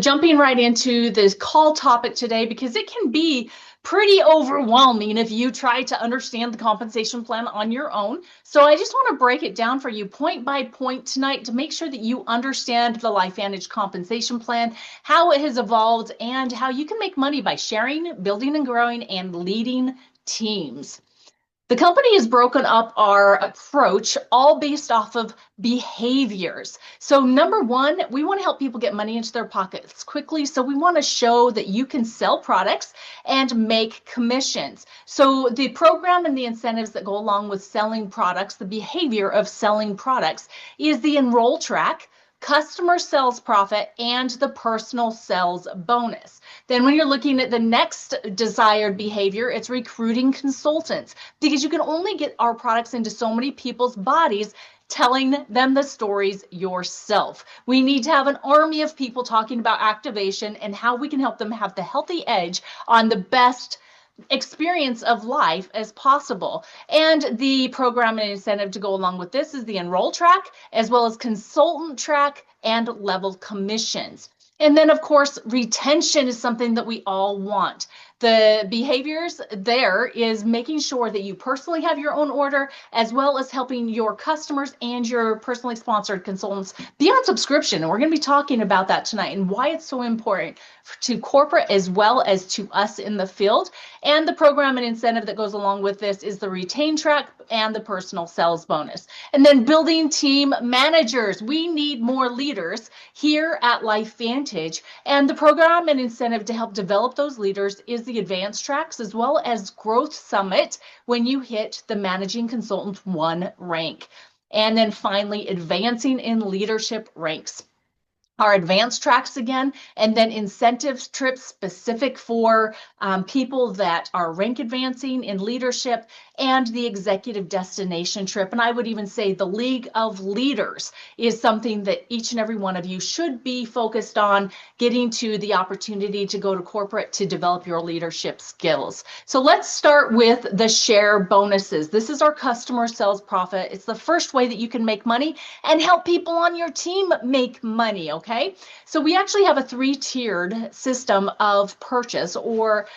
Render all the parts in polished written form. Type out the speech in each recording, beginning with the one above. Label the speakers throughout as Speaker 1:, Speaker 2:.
Speaker 1: Jumping right into this call topic today, because it can be pretty overwhelming if you try to understand the compensation plan on your own. So I just want to break it down for you point by point tonight to make sure that you understand the LifeVantage Compensation Plan, how it has evolved, and how you can make money by sharing, building and growing, and leading teams. The company has broken up our approach all based off of behaviors. So number one, we want to help people get money into their pockets quickly. So we want to show that you can sell products and make commissions. So the program and the incentives that go along with selling products, the behavior of selling products, is the enroll track, customer sales profit, and the personal sales bonus. Then when you're looking at the next desired behavior, it's recruiting consultants, because you can only get our products into so many people's bodies telling them the stories yourself. We need to have an army of people talking about activation and how we can help them have the healthy edge on the best experience of life as possible. And the program and incentive to go along with this is the enroll track, as well as consultant track and level commissions. And then, of course, retention is something that we all want. The behaviors there is making sure that you personally have your own order, as well as helping your customers and your personally sponsored consultants be on subscription. And we're going to be talking about that tonight and why it's so important to corporate as well as to us in the field. And the program and incentive that goes along with this is the retain track and the personal sales bonus. And then building team managers. We need more leaders here at LifeVantage. And the program and incentive to help develop those leaders is the advanced tracks, as well as growth summit when you hit the managing consultant 1 rank. And then finally, advancing in leadership ranks. Our advanced tracks again, and then incentive trips specific for people that are rank advancing in leadership, and the executive destination trip. And I would even say the League of Leaders is something that each and every one of you should be focused on, getting to the opportunity to go to corporate to develop your leadership skills. So let's start with the share bonuses. This is our customer sales profit. It's the first way that you can make money and help people on your team make money. Okay, so we actually have a 3-tiered system of purchase or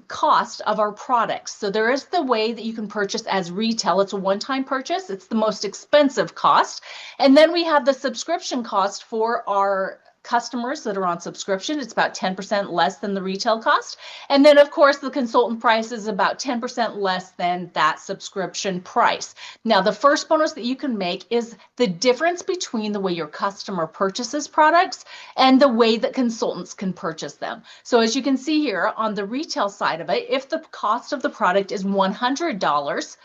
Speaker 1: cost of our products. So there is the way that you can purchase as retail. It's a one-time purchase. It's the most expensive cost. And then we have the subscription cost for our customers that are on subscription. It's about 10% less than the retail cost. And then, of course, the consultant price is about 10% less than that subscription price. Now, the first bonus that you can make is the difference between the way your customer purchases products and the way that consultants can purchase them. So as you can see here on the retail side of it, if the cost of the product is $100,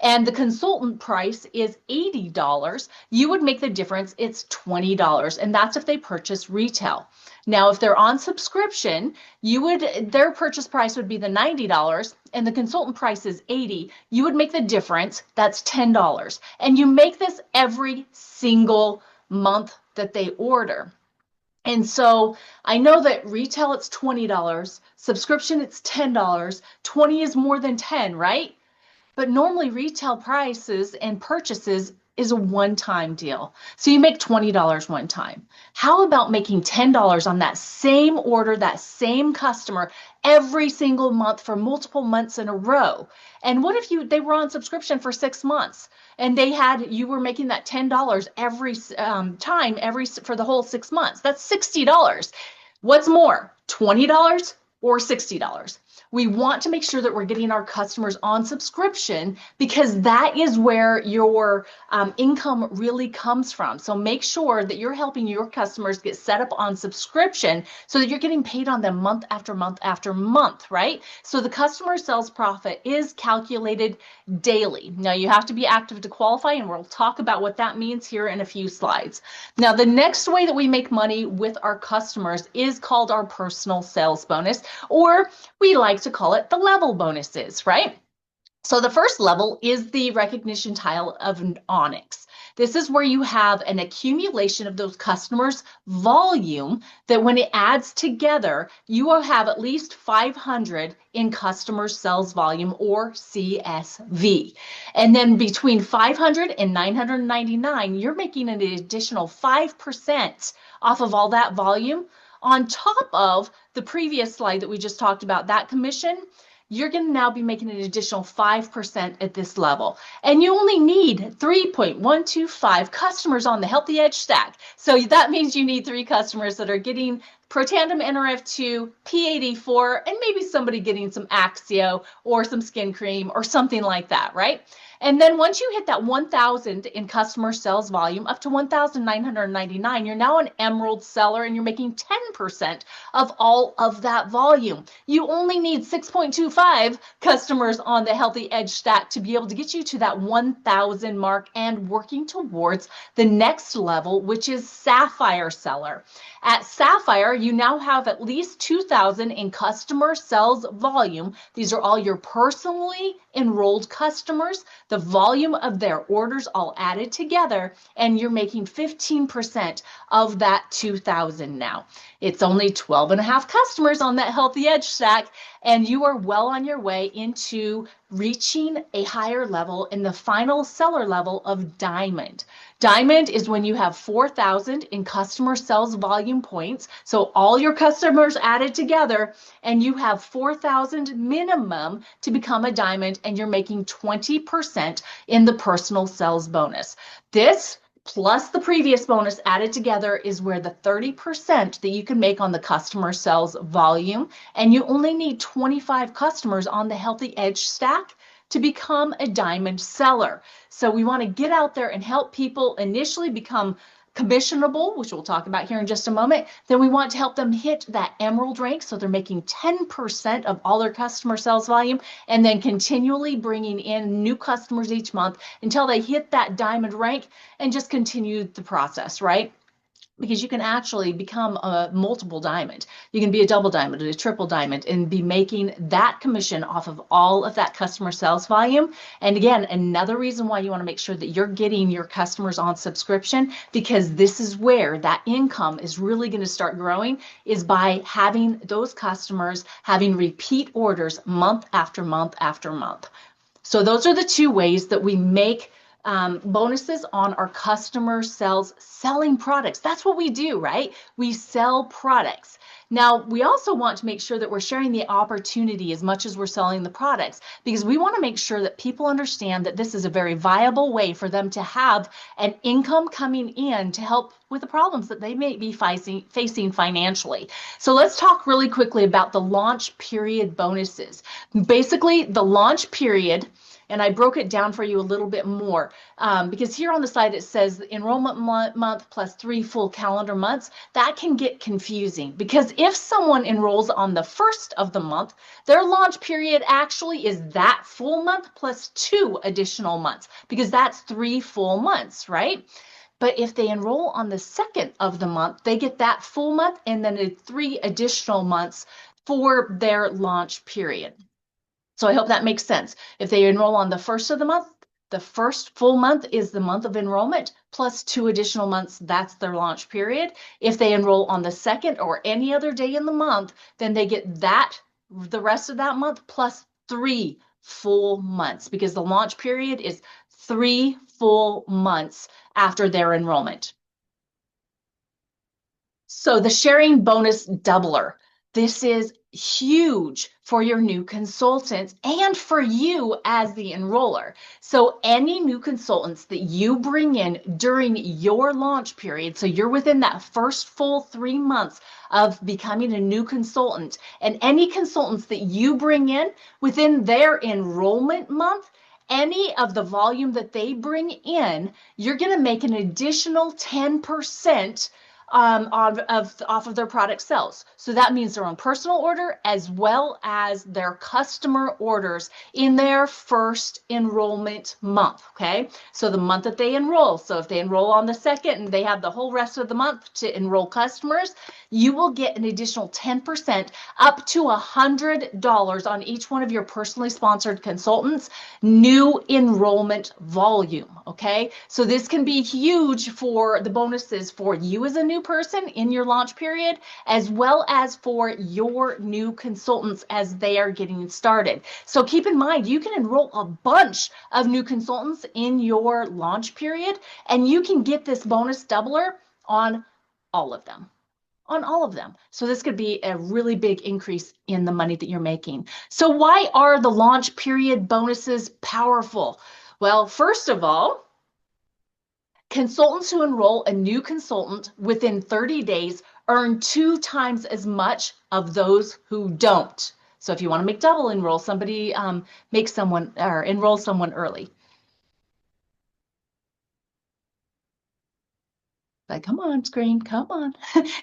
Speaker 1: and the consultant price is $80, you would make the difference. It's $20, and that's if they purchase retail. Now, if they're on subscription, their purchase price would be the $90, and the consultant price is $80. You would make the difference. That's $10, and you make this every single month that they order. And so I know that retail, it's $20, subscription, it's $10, 20 is more than 10, right? But normally retail prices and purchases is a one-time deal. So you make $20 one time. How about making $10 on that same order, that same customer, every single month for multiple months in a row? And what if they were on subscription for 6 months and you were making that $10 every time for the whole 6 months? That's $60. What's more, $20 or $60? We want to make sure that we're getting our customers on subscription, because that is where your income really comes from. So make sure that you're helping your customers get set up on subscription so that you're getting paid on them month after month after month, right? So the customer sales profit is calculated daily. Now you have to be active to qualify, and we'll talk about what that means here in a few slides. Now the next way that we make money with our customers is called our personal sales bonus, or we like to call it the level bonuses, right? So the first level is the recognition tile of an onyx. This is where you have an accumulation of those customers' volume that when it adds together, you will have at least 500 in customer sales volume, or CSV. And then between 500 and 999, you're making an additional 5% off of all that volume On top of the previous slide that we just talked about, that commission, you're going to now be making an additional 5% at this level. And you only need 3.125 customers on the Healthy Edge stack. So that means you need 3 customers that are getting Protandim NRF2, P84, and maybe somebody getting some Axio or some skin cream or something like that, right? And then once you hit that 1,000 in customer sales volume, up to 1,999, you're now an Emerald seller and you're making 10% of all of that volume. You only need 6.25 customers on the Healthy Edge stack to be able to get you to that 1,000 mark and working towards the next level, which is Sapphire seller. At Sapphire, you now have at least 2,000 in customer sales volume. These are all your personally enrolled customers, the volume of their orders all added together, and you're making 15% of that 2,000 now. It's only 12 and a half customers on that Healthy Edge stack, and you are well on your way into reaching a higher level in the final seller level of Diamond. Diamond is when you have 4,000 in customer sales volume points, so all your customers added together, and you have 4,000 minimum to become a Diamond, and you're making 20% in the personal sales bonus. This plus the previous bonus added together is where the 30% that you can make on the customer sales volume, and you only need 25 customers on the Healthy Edge stack to become a Diamond seller. So we want to get out there and help people initially become commissionable, which we'll talk about here in just a moment. Then we want to help them hit that Emerald rank, so they're making 10% of all their customer sales volume, and then continually bringing in new customers each month until they hit that Diamond rank and just continue the process, right? Because you can actually become a multiple Diamond. You can be a double Diamond, a triple Diamond, and be making that commission off of all of that customer sales volume. And again, another reason why you want to make sure that you're getting your customers on subscription, because this is where that income is really going to start growing, is by having those customers having repeat orders month after month after month. So those are the 2 ways that we make bonuses on our customer sales selling products. That's what we do, right? We sell products. Now, we also want to make sure that we're sharing the opportunity as much as we're selling the products, because we want to make sure that people understand that this is a very viable way for them to have an income coming in to help with the problems that they may be facing financially. So let's talk really quickly about the launch period bonuses. Basically, the launch period, and I broke it down for you a little bit more because here on the side it says enrollment month plus 3 full calendar months. That can get confusing because if someone enrolls on the 1st of the month, their launch period actually is that full month plus 2 additional months, because that's 3 full months, right? But if they enroll on the 2nd of the month, they get that full month and then 3 additional months for their launch period. So I hope that makes sense. If they enroll on the 1st of the month, the first full month is the month of enrollment plus 2 additional months. That's their launch period. If they enroll on the 2nd or any other day in the month, then they get the rest of that month plus 3 full months, because the launch period is 3 full months after their enrollment. So the sharing bonus doubler. This is huge for your new consultants and for you as the enroller. So any new consultants that you bring in during your launch period, so you're within that first full 3 months of becoming a new consultant, and any consultants that you bring in within their enrollment month, any of the volume that they bring in, you're going to make an additional 10% off of their product sales. So that means their own personal order as well as their customer orders in their first enrollment month, okay? So the month that they enroll, so if they enroll on the 2nd and they have the whole rest of the month to enroll customers, you will get an additional 10% up to $100 on each one of your personally sponsored consultants' new enrollment volume, okay? So this can be huge for the bonuses for you as a new person in your launch period, as well as for your new consultants as they are getting started. So keep in mind, you can enroll a bunch of new consultants in your launch period, and you can get this bonus doubler on all of them. on all of them. So this could be a really big increase in the money that you're making. So why are the launch period bonuses powerful? Well, first of all, consultants who enroll a new consultant within 30 days earn 2 times as much of those who don't. So if you want to make double enroll somebody, make someone or enroll someone early. Like, come on, screen, come on.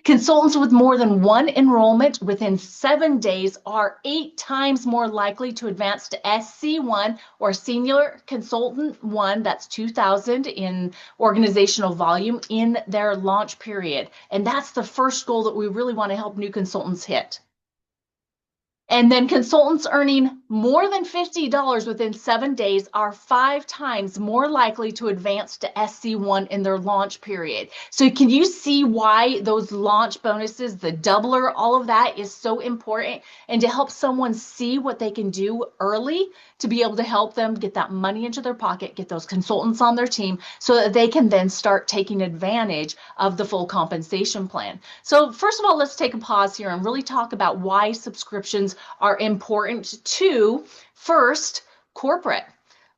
Speaker 1: Consultants with more than one enrollment within 7 days are 8 times more likely to advance to SC1 or Senior Consultant 1, that's 2,000 in organizational volume in their launch period. And that's the first goal that we really want to help new consultants hit. And then consultants earning more than $50 within 7 days are 5 times more likely to advance to SC1 in their launch period. So can you see why those launch bonuses, the doubler, all of that is so important? And to help someone see what they can do early to be able to help them get that money into their pocket, get those consultants on their team so that they can then start taking advantage of the full compensation plan. So first of all, let's take a pause here and really talk about why subscriptions are important to, first, corporate.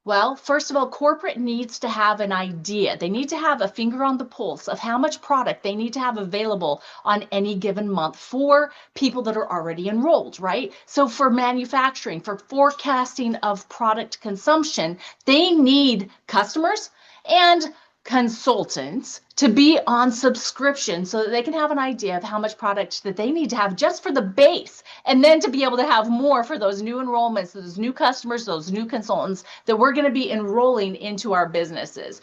Speaker 1: Well, first of all, corporate needs to have an idea. They need to have a finger on the pulse of how much product they need to have available on any given month for people that are already enrolled, right? So for manufacturing, for forecasting of product consumption, they need customers and consultants to be on subscription so that they can have an idea of how much product that they need to have just for the base, and then to be able to have more for those new enrollments, those new customers, those new consultants that we're going to be enrolling into our businesses.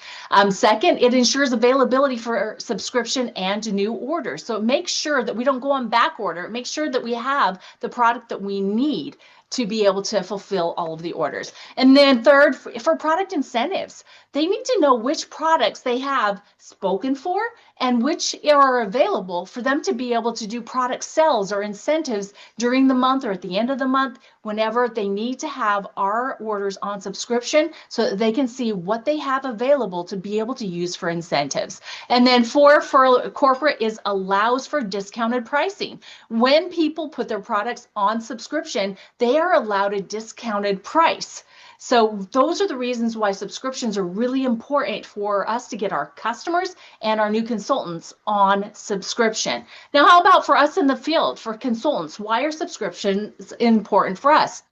Speaker 1: Second, it ensures availability for subscription and new orders. So it makes sure that we don't go on back order. It makes sure that we have the product that we need to be able to fulfill all of the orders. And then third, for product incentives, they need to know which products they have spoken for and which are available for them to be able to do product sales or incentives during the month or at the end of the month, whenever they need to have our orders on subscription so that they can see what they have available to be able to use for incentives. And then four, for corporate, is allows for discounted pricing. When people put their products on subscription, they are allowed a discounted price. So those are the reasons why subscriptions are really important for us to get our customers and our new consultants on subscription. Now, how about for us in the field, for consultants? Why are subscriptions important for us?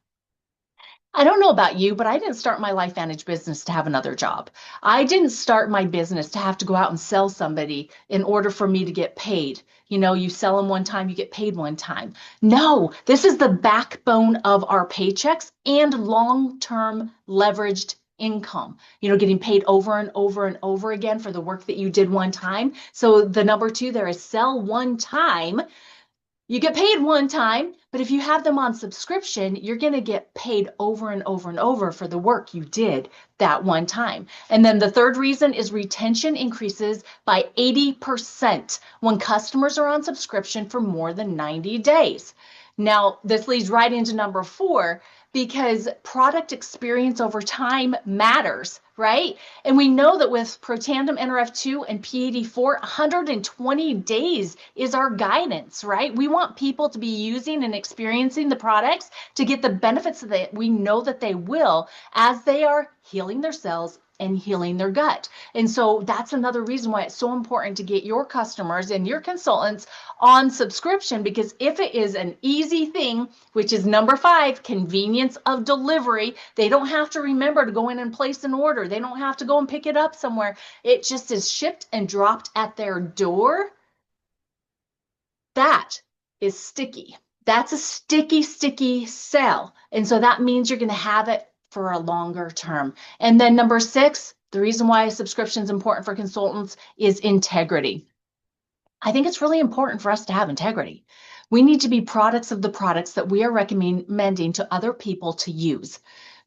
Speaker 1: I don't know about you, but I didn't start my LifeVantage business to have another job. I didn't start my business to have to go out and sell somebody in order for me to get paid. You know, you sell them one time, you get paid one time. No, this is the backbone of our paychecks and long-term leveraged income, you know, getting paid over and over and over again for the work that you did one time. So the number two there is sell one time. You get paid one time, but if you have them on subscription, you're going to get paid over and over and over for the work you did that one time. And then the third reason is retention increases by 80% when customers are on subscription for more than 90 days. Now, this leads right into number four, because product experience over time matters, right? And we know that with Protandim NRF2 and P84, 120 days is our guidance, right? We want people to be using and experiencing the products to get the benefits that we know that they will as they are healing their cells and healing their gut. And so that's another reason why it's so important to get your customers and your consultants on subscription, because if it is an easy thing, which is number five, convenience of delivery, they don't have to remember to go in and place an order. They don't have to go and pick it up somewhere. It just is shipped and dropped at their door. That is sticky. That's a sticky sell. And so that means you're going to have it for a longer term. And then number six, the reason why subscription is important for consultants is integrity. I think it's really important for us to have integrity. We need to be products of the products that we are recommending to other people to use,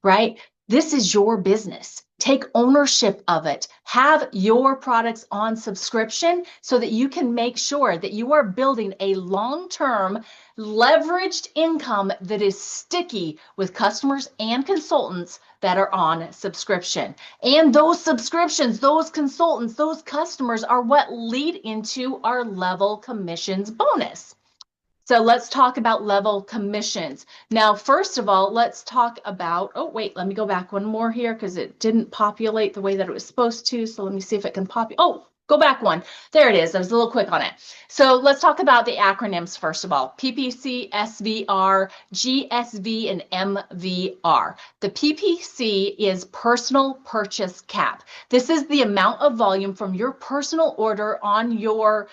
Speaker 1: right? This is your business. Take ownership of it. Have your products on subscription so that you can make sure that you are building a long-term leveraged income that is sticky with customers and consultants that are on subscription. And those subscriptions, those consultants, those customers are what lead into our level commissions bonus. So let's talk about level commissions. Now, first of all, let's talk about, oh, wait, let me go back one more here because it didn't populate the way that it was supposed to. So let me see if it can populate. Oh, go back one. There it is. I was a little quick on it. So let's talk about the acronyms first of all. PPC, SVR, GSV, and MVR. The PPC is personal purchase cap. This is the amount of volume from your personal order on your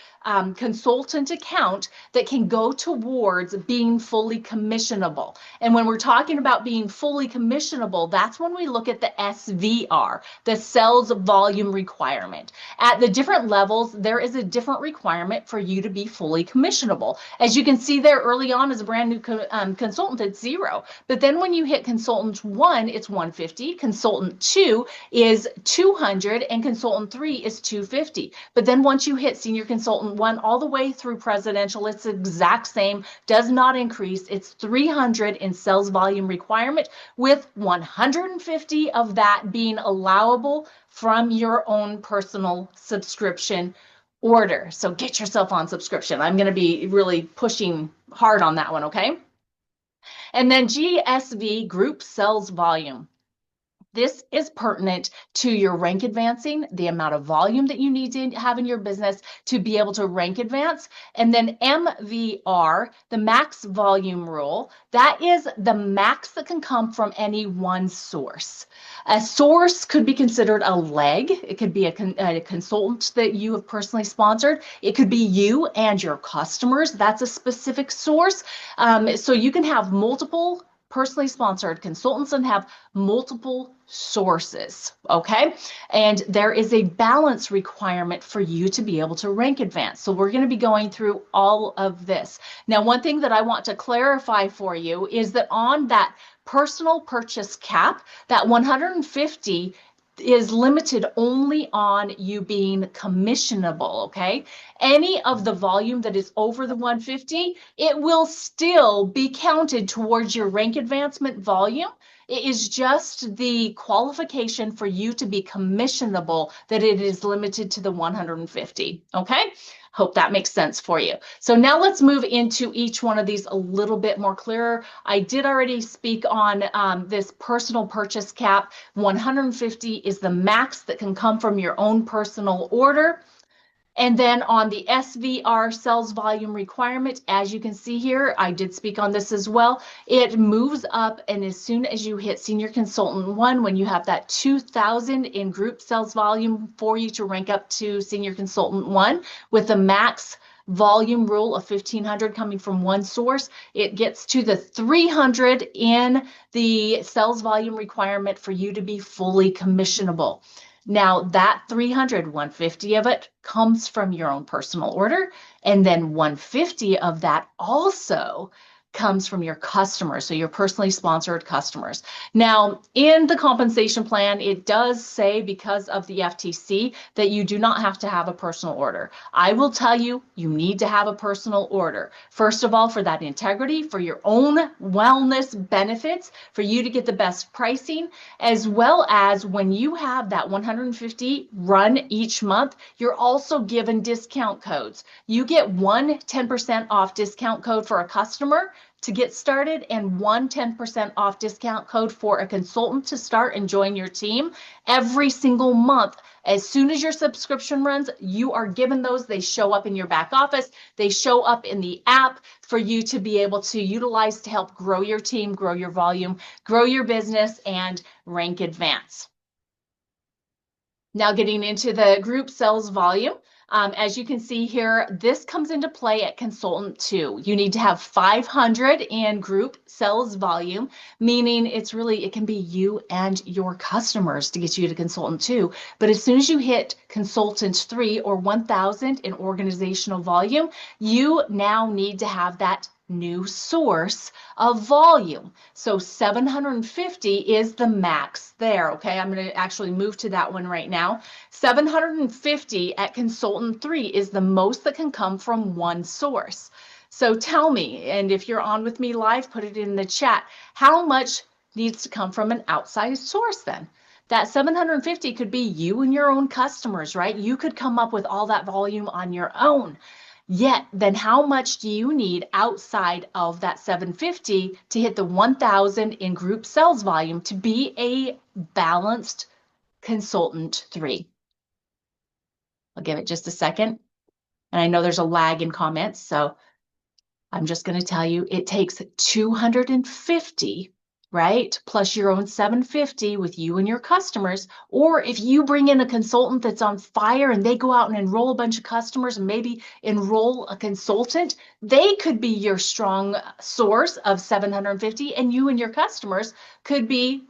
Speaker 1: consultant account that can go towards being fully commissionable. And when we're talking about being fully commissionable, that's when we look at the SVR, the sales volume requirement. At the different levels, there is a different requirement for you to be fully commissionable. As you can see there early on as a brand new consultant, it's 0. But then when you hit consultant 1, it's 150. Consultant 2 is 200 and consultant 3 is 250. But then once you hit senior consultant 1 all the way through presidential, it's the exact same, does not increase. It's 300 in sales volume requirement with 150 of that being allowable from your own personal subscription order. So get yourself on subscription. I'm going to be really pushing hard on that one, okay? And then GSV, group sales volume. This is pertinent to your rank advancing, the amount of volume that you need to have in your business to be able to rank advance. And then MVR, the max volume rule, that is the max that can come from any one source. A source could be considered a leg. It could be a consultant that you have personally sponsored. It could be you and your customers. That's a specific source. So you can have multiple personally sponsored consultants and have multiple sources, okay? And there is a balance requirement for you to be able to rank advance. So we're going to be going through all of this. Now, one thing that I want to clarify for you is that on that personal purchase cap, that 150 is limited only on you being commissionable, okay? Any of the volume that is over the 150, it will still be counted towards your rank advancement volume. It is just the qualification for you to be commissionable that it is limited to the 150, okay? Hope that makes sense for you. So now let's move into each one of these a little bit more clearer. I did already speak on this personal purchase cap. 150 is the max that can come from your own personal order. And then on the SVR sales volume requirement, as you can see here, I did speak on this as well. It moves up, and as soon as you hit senior consultant 1, when you have that 2,000 in group sales volume for you to rank up to senior consultant 1 with the max volume rule of 1,500 coming from one source, it gets to the 300 in the sales volume requirement for you to be fully commissionable. Now that 300, 150 of it comes from your own personal order, and then 150 of that also comes from your customers, so your personally sponsored customers. Now, in the compensation plan, it does say because of the FTC that you do not have to have a personal order. I will tell you, you need to have a personal order. First of all, for that integrity, for your own wellness benefits, for you to get the best pricing, as well as when you have that 150 run each month, you're also given discount codes. You get one 10% off discount code for a customer to get started and one 10% off discount code for a consultant to start and join your team every single month. As soon as your subscription runs, you are given those. They show up in your back office. They show up in the app for you to be able to utilize to help grow your team, grow your volume, grow your business, and rank advance. Now getting into the group sales volume. As you can see here, this comes into play at consultant 2. You need to have 500 in group sales volume, meaning it can be you and your customers to get you to consultant 2. But as soon as you hit consultant 3 or 1,000 in organizational volume, you now need to have that new source of volume. So 750 is the max there, okay? I'm going to actually move to that one right now. 750 at consultant 3 is the most that can come from one source. So tell me, and if you're on with me live, put it in the chat, how much needs to come from an outside source then? That 750 could be you and your own customers, right? You could come up with all that volume on your own. Yet, then how much do you need outside of that 750 to hit the 1,000 in group sales volume to be a balanced consultant 3? I'll give it just a second. And I know there's a lag in comments, so I'm just going to tell you it takes 250, right? Plus your own 750 with you and your customers. Or if you bring in a consultant that's on fire and they go out and enroll a bunch of customers and maybe enroll a consultant, they could be your strong source of 750 and you and your customers could be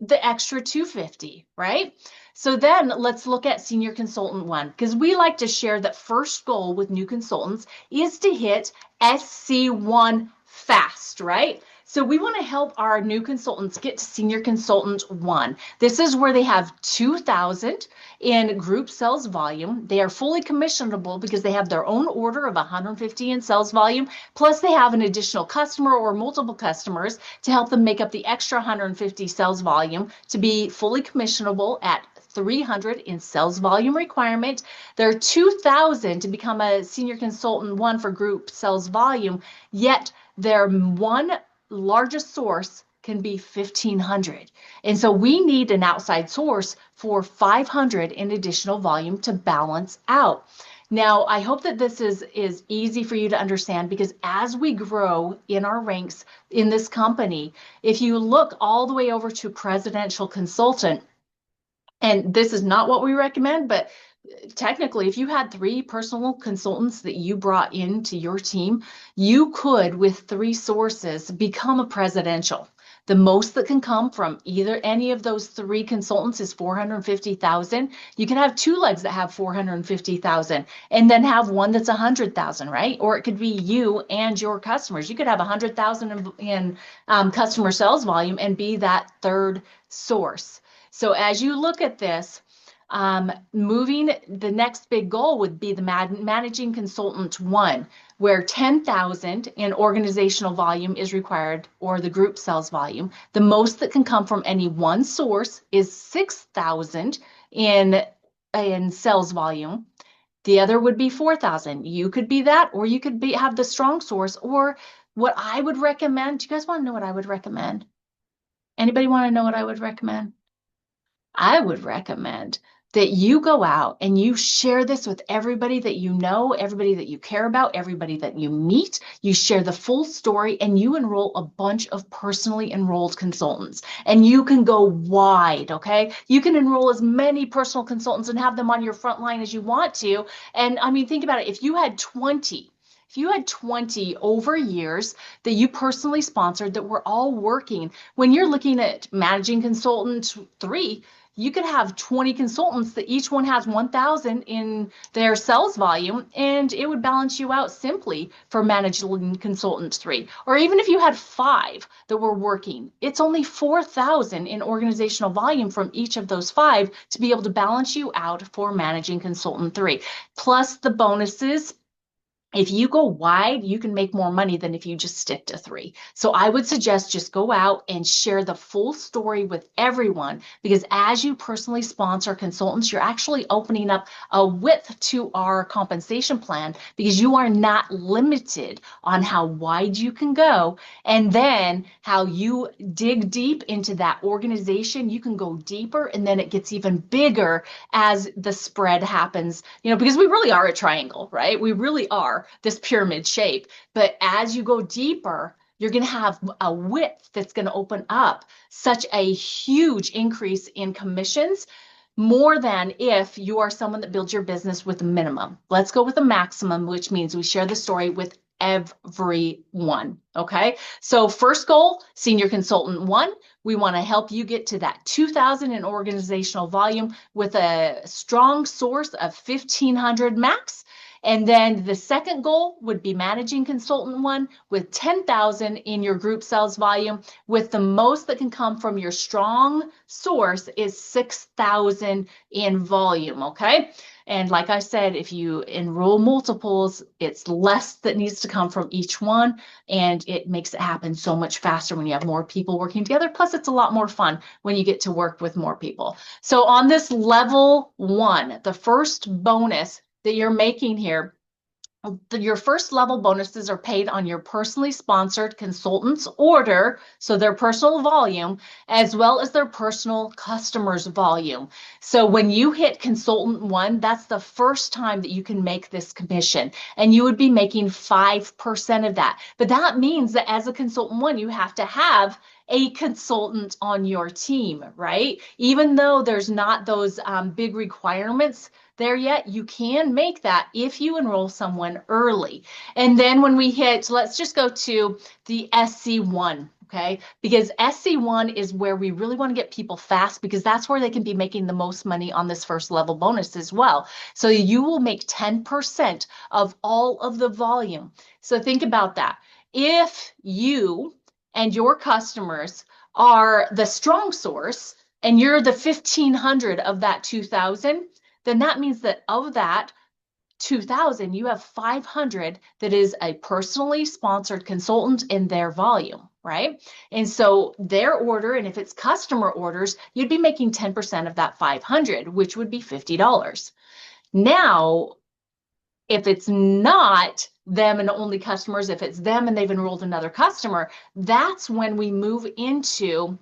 Speaker 1: the extra 250, right? So then let's look at senior consultant 1, because we like to share that first goal with new consultants is to hit SC1 fast, right? So we want to help our new consultants get to senior consultant 1. This is where they have 2,000 in group sales volume. They are fully commissionable because they have their own order of 150 in sales volume, plus they have an additional customer or multiple customers to help them make up the extra 150 sales volume to be fully commissionable at 300 in sales volume requirement. There are 2,000 to become a senior consultant 1 for group sales volume, yet their one largest source can be 1,500. And so we need an outside source for 500 in additional volume to balance out. Now, I hope that this is easy for you to understand, because as we grow in our ranks in this company, if you look all the way over to presidential consultant, and this is not what we recommend, but technically, if you had 3 personal consultants that you brought into your team, you could, with 3 sources, become a presidential. The most that can come from either any of those 3 consultants is 450,000. You can have 2 legs that have 450,000 and then have one that's 100,000, right? Or it could be you and your customers. You could have 100,000 in customer sales volume and be that 3rd source. So as you look at this, moving, the next big goal would be the managing consultant 1, where 10,000 in organizational volume is required, or the group sales volume. The most that can come from any one source is 6,000 in sales volume. The other would be 4,000. You could be that, or you could have the strong source. Or what I would recommend, do you guys want to know what I would recommend? Anybody want to know what I would recommend? I would recommend that you go out and you share this with everybody that you know, everybody that you care about, everybody that you meet. You share the full story and you enroll a bunch of personally enrolled consultants. And you can go wide, okay? You can enroll as many personal consultants and have them on your front line as you want to. And I mean, think about it. If you had 20 over years that you personally sponsored that were all working, when you're looking at managing consultant 3, you could have 20 consultants that each one has 1,000 in their sales volume, and it would balance you out simply for managing consultant 3. Or even if you had 5 that were working, it's only 4,000 in organizational volume from each of those 5 to be able to balance you out for managing consultant 3. Plus the bonuses. If you go wide, you can make more money than if you just stick to 3. So I would suggest just go out and share the full story with everyone, because as you personally sponsor consultants, you're actually opening up a width to our compensation plan, because you are not limited on how wide you can go. And then how you dig deep into that organization, you can go deeper, and then it gets even bigger as the spread happens, because we really are a triangle, right? We really are this pyramid shape. But as you go deeper, you're going to have a width that's going to open up such a huge increase in commissions, more than if you are someone that builds your business with a minimum. Let's go with a maximum, which means we share the story with everyone. Okay. So first goal, senior consultant 1, we want to help you get to that 2,000 in organizational volume with a strong source of 1,500 max. And then the second goal would be managing consultant one with 10,000 in your group sales volume, with the most that can come from your strong source is 6,000 in volume, okay? And like I said, if you enroll multiples, it's less that needs to come from each one, and it makes it happen so much faster when you have more people working together. Plus, it's a lot more fun when you get to work with more people. So on this level 1, the first bonus that you're making here, your first level bonuses are paid on your personally sponsored consultants order, so their personal volume, as well as their personal customers volume. So when you hit consultant 1, that's the first time that you can make this commission, and you would be making 5% of that. But that means that as a consultant 1, you have to have a consultant on your team, right? Even though there's not those big requirements there yet, you can make that if you enroll someone early. And then when we hit, let's just go to the SC1, okay? Because SC1 is where we really want to get people fast, because that's where they can be making the most money on this first level bonus as well. So you will make 10% of all of the volume. So think about that. If you and your customers are the strong source and you're the 1,500 of that 2,000, then that means that of that 2,000, you have 500 that is a personally sponsored consultant in their volume, right? And so their order, and if it's customer orders, you'd be making 10% of that 500, which would be $50. Now, if it's not them and only customers, if it's them and they've enrolled another customer, that's when we move into,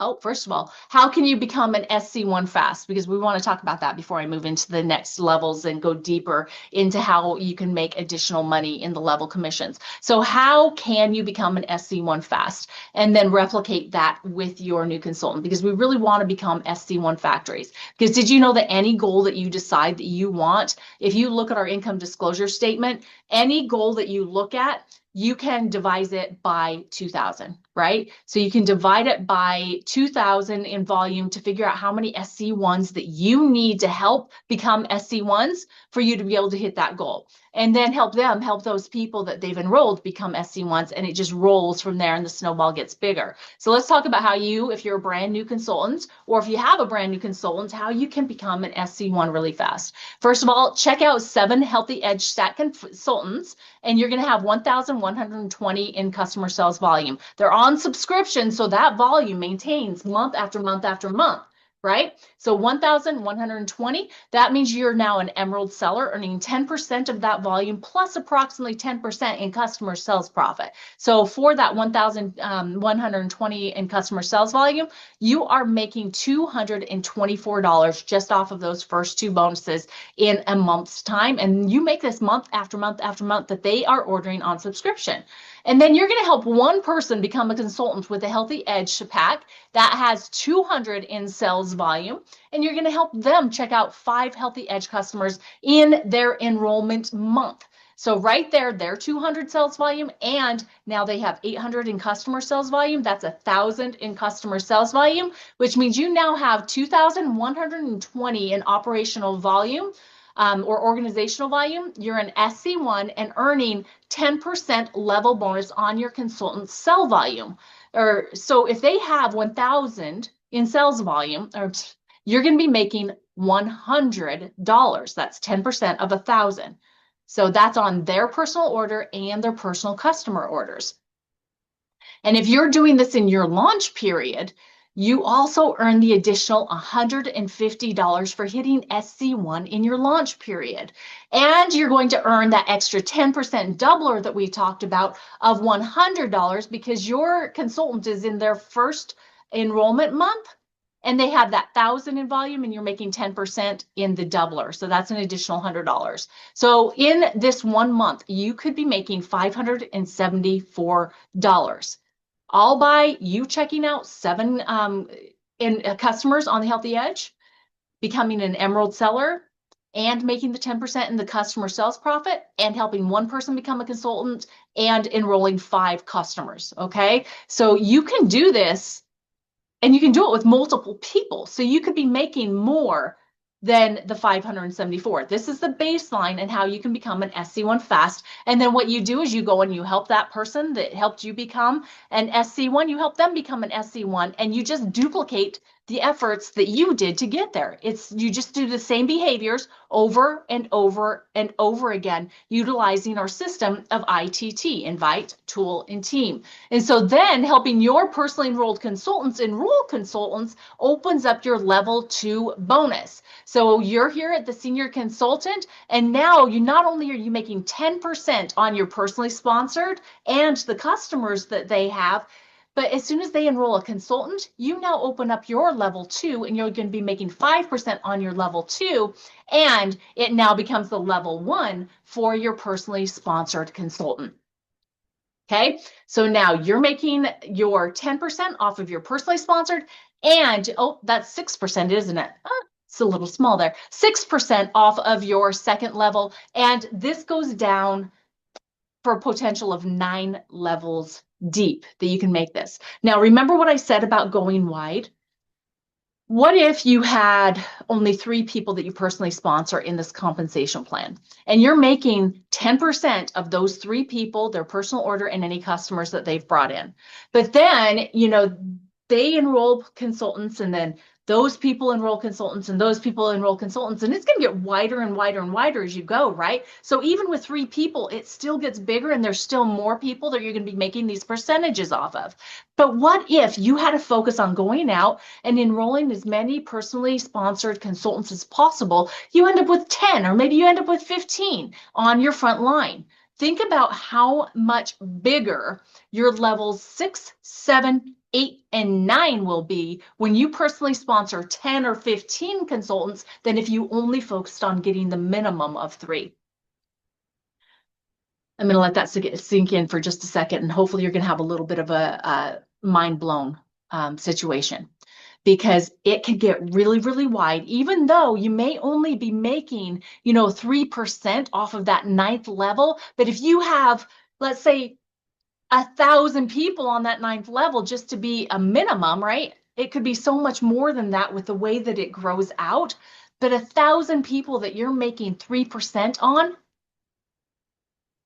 Speaker 1: oh, first of all, how can you become an SC1 fast? Because we want to talk about that before I move into the next levels and go deeper into how you can make additional money in the level commissions. So how can you become an SC1 fast and then replicate that with your new consultant? Because we really want to become SC1 factories. Because did you know that any goal that you decide that you want, if you look at our income disclosure statement, any goal that you look at, you can divide it by 2,000, right? So you can divide it by 2,000 in volume to figure out how many SC1s that you need to help become SC1s for you to be able to hit that goal. And then help those people that they've enrolled become SC1s, and it just rolls from there and the snowball gets bigger. So let's talk about how you, if you're a brand new consultant, or if you have a brand new consultant, how you can become an SC1 really fast. First of all, check out 7 Healthy Edge Stat Consultants, and you're going to have 1,120 in customer sales volume. They're on subscription, so that volume maintains month after month after month, right? So 1,120, that means you're now an emerald seller, earning 10% of that volume plus approximately 10% in customer sales profit. So for that 1,120 in customer sales volume, you are making $224 just off of those first 2 bonuses in a month's time. And you make this month after month after month that they are ordering on subscription. And then you're going to help one person become a consultant with a Healthy Edge pack that has 200 in sales volume. And you're going to help them check out 5 Healthy Edge customers in their enrollment month. So right there, their 200 sales volume, and now they have 800 in customer sales volume. That's 1,000 in customer sales volume, which means you now have 2,120 in operational volume. Or organizational volume. You're an SC1 and earning 10% level bonus on your consultant sell volume. Or so if they have 1,000 in sales volume, you're going to be making $100. That's 10% of 1,000. So that's on their personal order and their personal customer orders. And if you're doing this in your launch period, you also earn the additional $150 for hitting SC1 in your launch period. And you're going to earn that extra 10% doubler that we talked about of $100 because your consultant is in their first enrollment month and they have that 1,000 in volume and you're making 10% in the doubler. So that's an additional $100. So in this 1 month, you could be making $574. All by you checking out 7 customers on the Healthy Edge, becoming an emerald seller, and making the 10% in the customer sales profit, and helping one person become a consultant, and enrolling 5 customers, okay? So you can do this, and you can do it with multiple people. So you could be making more than the 574. This is the baseline and how you can become an SC1 fast. And then what you do is you go and you help that person that helped you become an SC1, you help them become an SC1, and you just duplicate the efforts that you did to get there. You just do the same behaviors over and over and over again, utilizing our system of ITT, invite, tool, and team. And so then helping your personally enrolled consultants enroll consultants opens up your level 2 bonus. So you're here at the senior consultant, and now you not only are you making 10% on your personally sponsored and the customers that they have, but as soon as they enroll a consultant, you now open up your level 2, and you're going to be making 5% on your level 2, and it now becomes the level 1 for your personally sponsored consultant. Okay, so now you're making your 10% off of your personally sponsored, and oh, that's 6%, isn't it? It's a little small there. 6% off of your second level, and this goes down for a potential of 9 levels deep that you can make this. Now, remember what I said about going wide? What if you had only 3 people that you personally sponsor in this compensation plan, and you're making 10% of those 3 people, their personal order, and any customers that they've brought in? But then, they enroll consultants, and then those people enroll consultants, and those people enroll consultants, and it's going to get wider and wider and wider as you go, right? So even with 3 people, it still gets bigger, and there's still more people that you're going to be making these percentages off of. But what if you had to focus on going out and enrolling as many personally sponsored consultants as possible? You end up with 10, or maybe you end up with 15 on your front line. Think about how much bigger your levels 6, 7, 8, and 9 will be when you personally sponsor 10 or 15 consultants than if you only focused on getting the minimum of 3. I'm going to let that sink in for just a second, and hopefully you're going to have a little bit of a mind-blown situation, because it can get really, really wide, even though you may only be making, 3% off of that 9th level. But if you have, let's say, 1,000 people on that 9th level just to be a minimum, right? It could be so much more than that with the way that it grows out. But 1,000 people that you're making 3% on,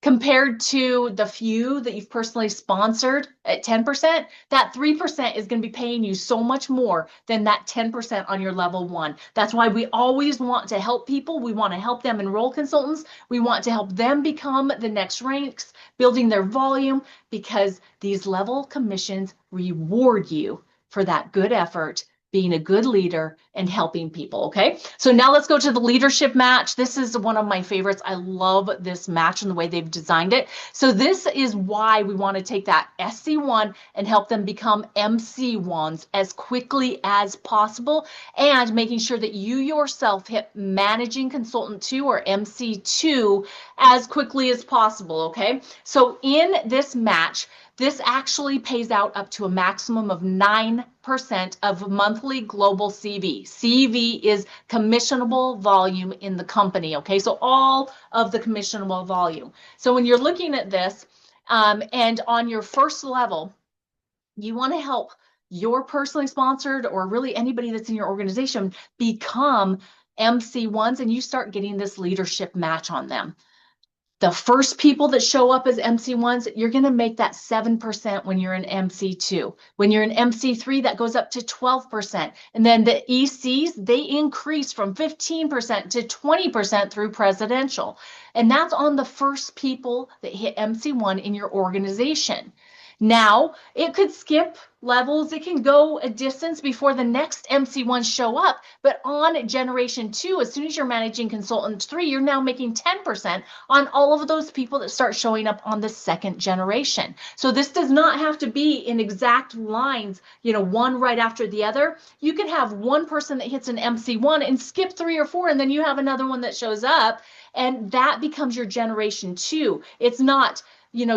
Speaker 1: compared to the few that you've personally sponsored at 10%, that 3% is going to be paying you so much more than that 10% on your level 1. That's why we always want to help people. We want to help them enroll consultants. We want to help them become the next ranks, building their volume, because these level commissions reward you for that good effort, being a good leader, and helping people, okay? So now let's go to the leadership match. This is one of my favorites. I love this match and the way they've designed it. So this is why we want to take that SC1 and help them become MC1s as quickly as possible, and making sure that you yourself hit managing consultant 2 or MC2 as quickly as possible, okay? So in this match, this actually pays out up to a maximum of 9% of monthly global CV. CV is commissionable volume in the company, okay? So all of the commissionable volume. So when you're looking at this, and on your first level, you want to help your personally sponsored, or really anybody that's in your organization, become MC1s, and you start getting this leadership match on them. The first people that show up as MC1s, you're going to make that 7% when you're an MC2. When you're an MC3, that goes up to 12%. And then the ECs, they increase from 15% to 20% through presidential. And that's on the first people that hit MC1 in your organization. Now, it could skip levels. It can go a distance before the next MC1s show up. But on generation 2, as soon as you're managing consultant 3, you're now making 10% on all of those people that start showing up on the second generation. So this does not have to be in exact lines, one right after the other. You can have one person that hits an MC1 and skip 3 or 4, and then you have another one that shows up, and that becomes your generation 2. It's not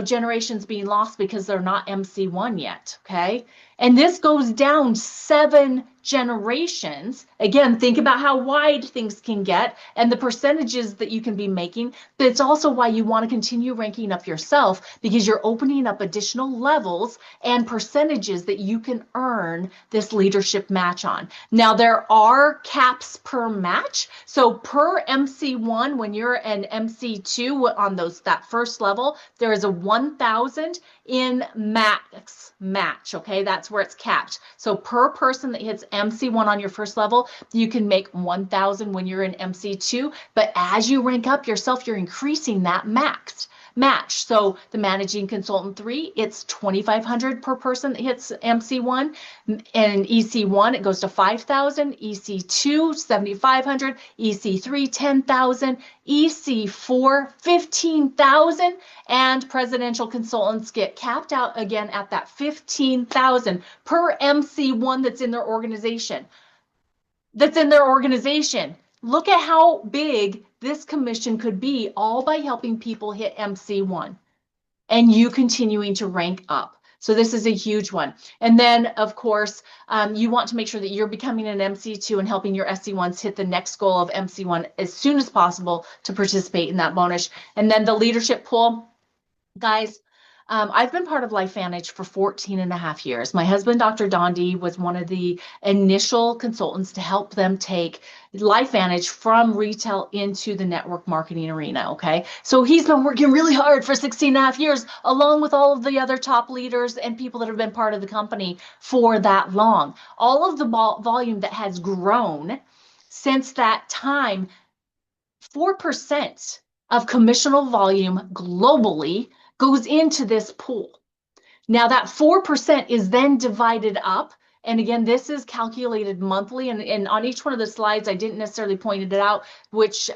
Speaker 1: generations being lost because they're not MC1 yet, okay? And this goes down 7 generations. Again, think about how wide things can get and the percentages that you can be making. But it's also why you want to continue ranking up yourself, because you're opening up additional levels and percentages that you can earn this leadership match on. Now, there are caps per match. So per MC1, when you're an MC2 on that first level, there is a 1,000 in max match. Okay, that's where it's capped. So per person that hits MC1 on your first level, you can make 1,000 when you're in MC2. But as you rank up yourself, you're increasing that match. So the managing consultant 3, it's 2,500 per person that hits MC1, and EC1 it goes to 5,000, EC2 7,500, EC3 10,000, EC4 15,000, and presidential consultants get capped out again at that 15,000 per MC1 that's in their organization. Look at how big this commission could be, all by helping people hit MC1 and you continuing to rank up. So this is a huge one. And then, of course, you want to make sure that you're becoming an MC2 and helping your SC1s hit the next goal of MC1 as soon as possible to participate in that bonus. And then the leadership pool, guys, I've been part of LifeVantage for 14 and a half years. My husband, Dr. Dondi, was one of the initial consultants to help them take LifeVantage from retail into the network marketing arena, okay? So he's been working really hard for 16 and a half years, along with all of the other top leaders and people that have been part of the company for that long. All of the volume that has grown since that time, 4% of commissional volume globally goes into this pool. Now that 4% is then divided up. And again, this is calculated monthly. And on each one of the slides, I didn't necessarily point it out, which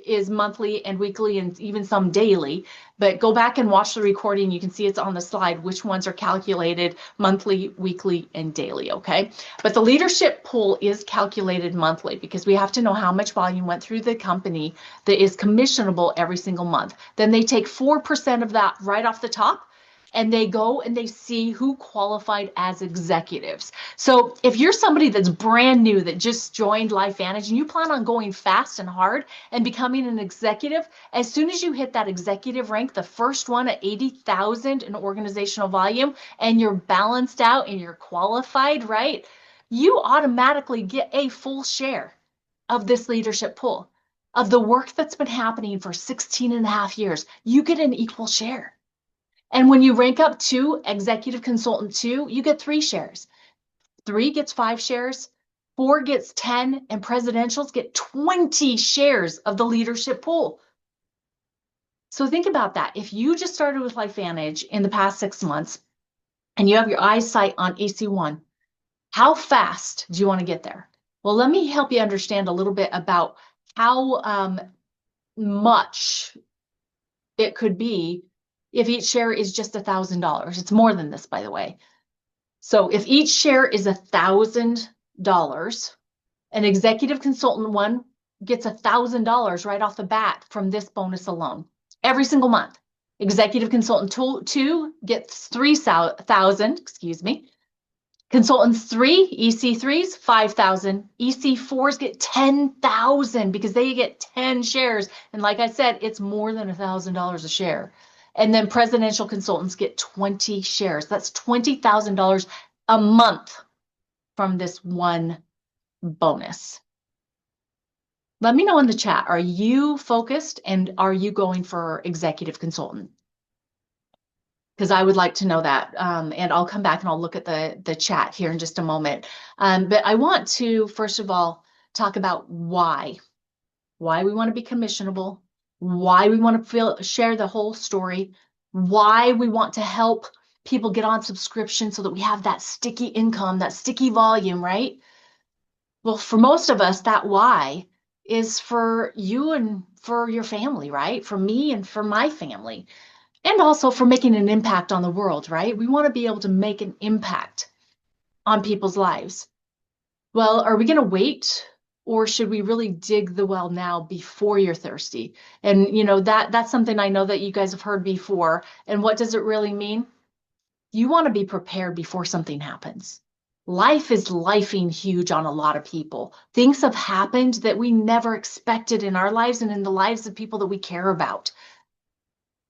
Speaker 1: is monthly and weekly and even some daily. But go back and watch the recording. You can see it's on the slide, which ones are calculated monthly, weekly, and daily, okay? But the leadership pool is calculated monthly because we have to know how much volume went through the company that is commissionable every single month. Then they take 4% of that right off the top, and they go and they see who qualified as executives. So if you're somebody that's brand new that just joined LifeVantage and you plan on going fast and hard and becoming an executive, as soon as you hit that executive rank, the first one at 80,000 in organizational volume, and you're balanced out and you're qualified, right? You automatically get a full share of this leadership pool. Of the work that's been happening for 16 and a half years, you get an equal share. And when you rank up to executive consultant 2, you get 3 shares. 3 gets 5 shares, 4 gets 10, and presidentials get 20 shares of the leadership pool. So think about that. If you just started with LifeVantage in the past 6 months and you have your eyes sight on EC1, how fast do you want to get there? Well, let me help you understand a little bit about how much it could be if each share is just $1,000. It's more than this, by the way. So if each share is $1,000, an executive consultant 1 gets $1,000 right off the bat from this bonus alone, every single month. Executive consultant 2 gets 3,000, excuse me. Consultants 3, EC3s, 5,000. EC4s get 10,000 because they get 10 shares. And like I said, it's more than $1,000 a share. And then presidential consultants get 20 shares. That's $20,000 a month from this one bonus. Let me know in the chat, are you focused and are you going for executive consultant? Because I would like to know that. And I'll come back and I'll look at the chat here in just a moment. But I want to, first of all, talk about why we want to be commissionable, why we want to share the whole story, why we want to help people get on subscription so that we have that sticky income, that sticky volume, right? Well, for most of us, that why is for you and for your family, right? For me and for my family, and also for making an impact on the world, right? We want to be able to make an impact on people's lives. Well, are we going to wait? Or should we really dig the well now before you're thirsty? And you know, that's something I know that you guys have heard before. And what does it really mean? You want to be prepared before something happens. Life is lifing huge on a lot of people. Things have happened that we never expected in our lives and in the lives of people that we care about.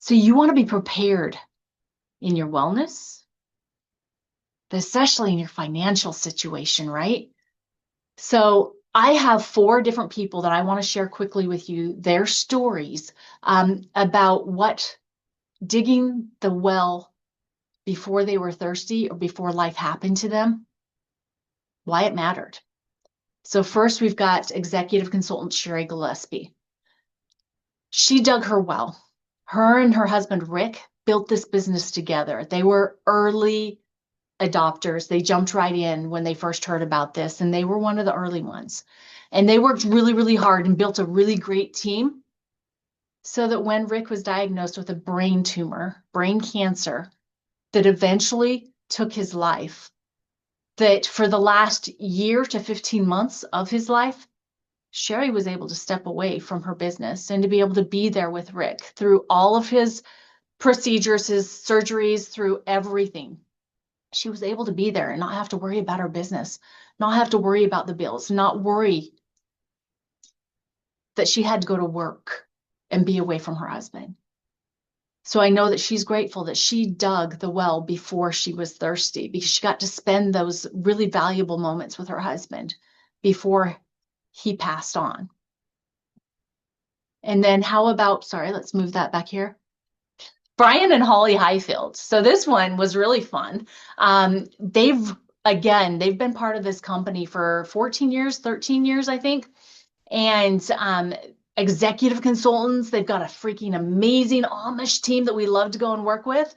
Speaker 1: So you want to be prepared in your wellness, especially in your financial situation, right? So I have 4 different people that I want to share quickly with you their stories about what digging the well before they were thirsty or before life happened to them, why it mattered. So first we've got executive consultant Sherry Gillespie. She dug her well. Her and her husband Rick built this business together. They were early adopters. They jumped right in when they first heard about this, and they were one of the early ones. And they worked really, really hard and built a really great team so that when Rick was diagnosed with a brain tumor, brain cancer, that eventually took his life, that for the last year to 15 months of his life, Sherry was able to step away from her business and to be able to be there with Rick through all of his procedures, his surgeries, through everything. She was able to be there and not have to worry about her business, not have to worry about the bills, not worry that she had to go to work and be away from her husband. So I know that she's grateful that she dug the well before she was thirsty, because she got to spend those really valuable moments with her husband before he passed on. And then how about, sorry, let's move that back here. Brian and Holly Highfield. So this one was really fun. They've been part of this company for 14 years, 13 years, I think. And executive consultants. They've got a freaking amazing Amish team that we love to go and work with.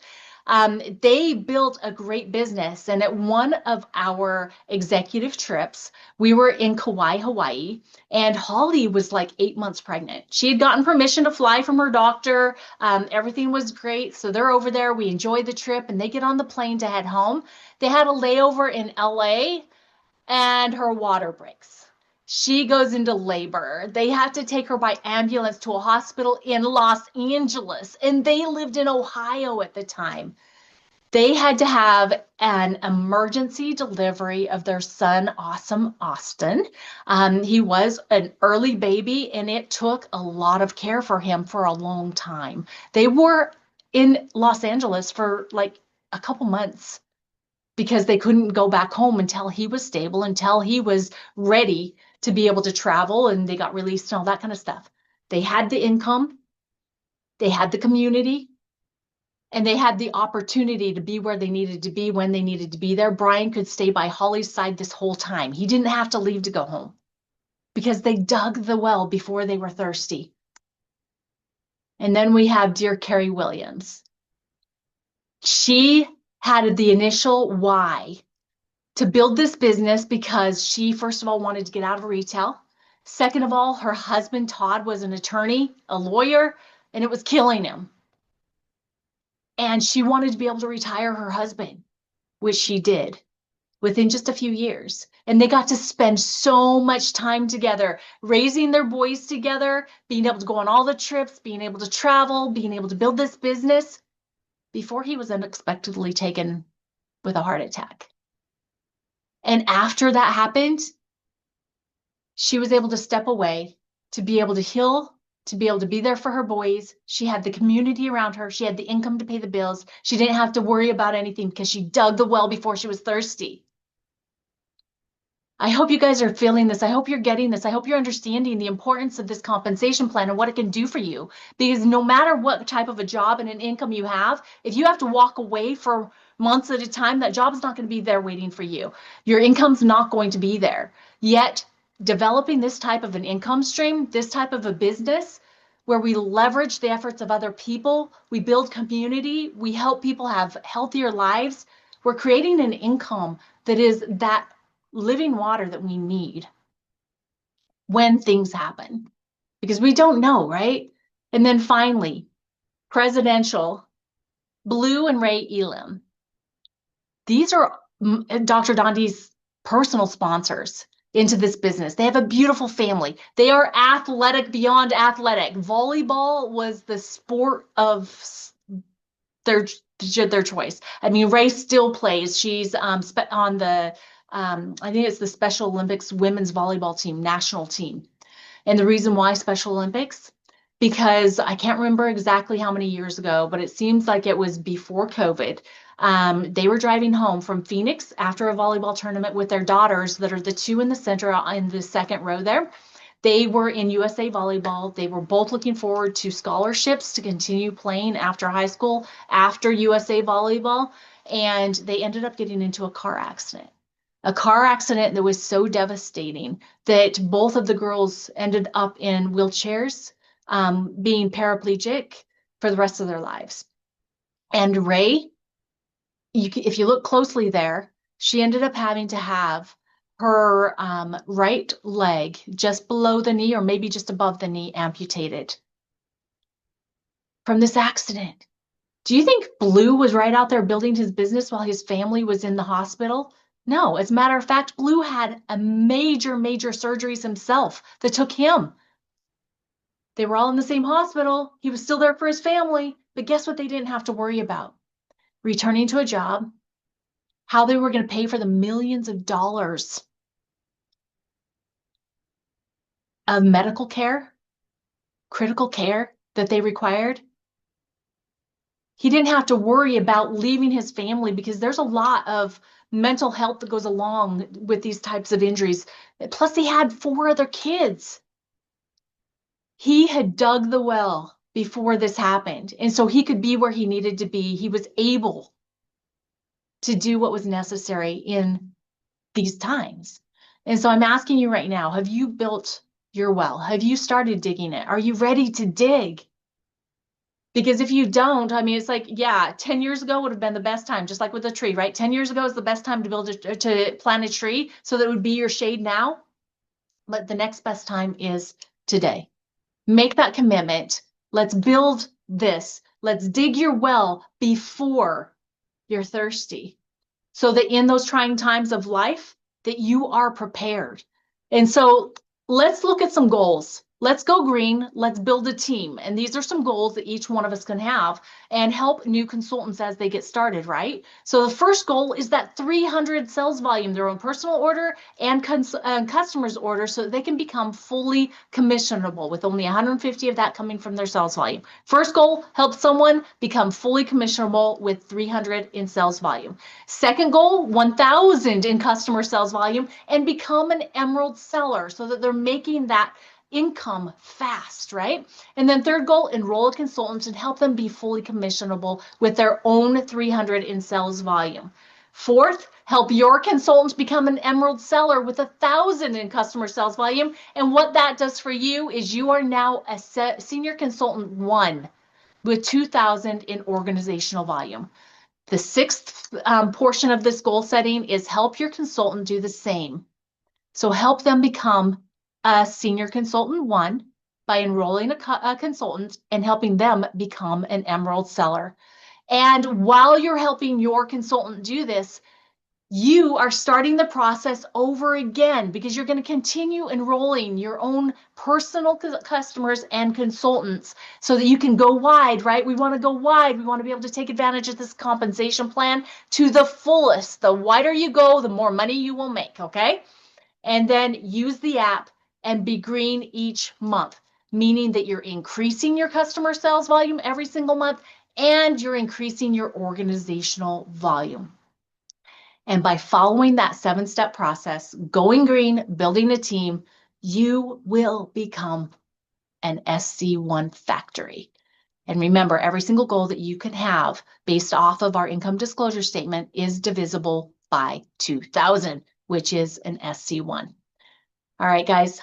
Speaker 1: They built a great business. And at one of our executive trips, we were in Kauai, Hawaii, and Holly was like 8 months pregnant. She had gotten permission to fly from her doctor. Everything was great. So they're over there. We enjoyed the trip, and they get on the plane to head home. They had a layover in LA, and her water breaks. She goes into labor. They have to take her by ambulance to a hospital in Los Angeles, and they lived in Ohio at the time. They had to have an emergency delivery of their son, Awesome Austin. He was an early baby, and it took a lot of care for him for a long time. They were in Los Angeles for like a couple months because they couldn't go back home until he was stable, until he was ready to be able to travel, and they got released and all that kind of stuff. They had the income, they had the community, and they had the opportunity to be where they needed to be when they needed to be there. Brian could stay by Holly's side this whole time. He didn't have to leave to go home because they dug the well before they were thirsty. And then we have dear Carrie Williams. She had the initial why to build this business because she, first of all, wanted to get out of retail. Second of all, her husband, Todd, was an attorney, a lawyer, and it was killing him. And she wanted to be able to retire her husband, which she did within just a few years. And they got to spend so much time together, raising their boys together, being able to go on all the trips, being able to travel, being able to build this business before he was unexpectedly taken with a heart attack. And after that happened, she was able to step away, to be able to heal, to be able to be there for her boys. She had the community around her. She had the income to pay the bills. She didn't have to worry about anything because she dug the well before she was thirsty. I hope you guys are feeling this. I hope you're getting this. I hope you're understanding the importance of this compensation plan and what it can do for you. Because no matter what type of a job and an income you have, if you have to walk away for months at a time, that job is not going to be there waiting for you. Your income's not going to be there. Yet, developing this type of an income stream, this type of a business, where we leverage the efforts of other people, we build community, we help people have healthier lives, we're creating an income that is that living water that we need when things happen, because we don't know, right? And then finally, presidential, Blue and Ray Elam. These are Dr. Dondi's personal sponsors into this business. They have a beautiful family. They are athletic beyond athletic. Volleyball was the sport of their choice. I mean, Ray still plays. She's on the I think it's the Special Olympics women's volleyball team, national team. And the reason why Special Olympics, because I can't remember exactly how many years ago, but it seems like it was before COVID. They were driving home from Phoenix after a volleyball tournament with their daughters that are the two in the center in the second row there. They were in USA Volleyball. They were both looking forward to scholarships to continue playing after high school, after USA Volleyball, and they ended up getting into a car accident. A car accident that was so devastating that both of the girls ended up in wheelchairs, being paraplegic for the rest of their lives. And Ray, if you look closely there, she ended up having to have her right leg just below the knee or maybe just above the knee amputated from this accident. Do you think Blue was right out there building his business while his family was in the hospital? No, as a matter of fact, Blue had a major surgeries himself that took him. They were all in the same hospital. He was still there for his family, but guess what they didn't have to worry about? Returning to a job, how they were going to pay for the millions of dollars of medical care, critical care that they required. He didn't have to worry about leaving his family because there's a lot of mental health that goes along with these types of injuries. Plus, he had 4 other kids. He had dug the well before this happened. And so he could be where he needed to be. He was able to do what was necessary in these times. And so I'm asking you right now, have you built your well? Have you started digging it? Are you ready to dig? Because if you don't, I mean, it's like, yeah, 10 years ago would have been the best time, just like with a tree, right? 10 years ago is the best time to plant a tree so that it would be your shade now. But the next best time is today. Make that commitment. Let's build this. Let's dig your well before you're thirsty, so that in those trying times of life that you are prepared. And so let's look at some goals. Let's go green. Let's build a team. And these are some goals that each one of us can have and help new consultants as they get started, right? So the first goal is that 300 sales volume, their own personal order and customers order, so that they can become fully commissionable with only 150 of that coming from their sales volume. First goal, help someone become fully commissionable with 300 in sales volume. Second goal, 1,000 in customer sales volume and become an emerald seller so that they're making that income fast, right? And then third goal, enroll a consultant and help them be fully commissionable with their own 300 in sales volume. Fourth, help your consultants become an emerald seller with 1,000 in customer sales volume. And what that does for you is you are now a senior consultant 1 with 2,000 in organizational volume. The sixth portion of this goal setting is help your consultant do the same. So help them become a senior consultant 1 by enrolling a consultant and helping them become an emerald seller. And while you're helping your consultant do this, you are starting the process over again because you're going to continue enrolling your own personal customers and consultants so that you can go wide, right? We want to go wide. We want to be able to take advantage of this compensation plan to the fullest. The wider you go, the more money you will make, okay? And then use the app and be green each month, meaning that you're increasing your customer sales volume every single month and you're increasing your organizational volume. And by following that 7-step process, going green, building a team, you will become an SC1 Factory. And remember, every single goal that you can have based off of our income disclosure statement is divisible by 2,000, which is an SC1. All right, guys.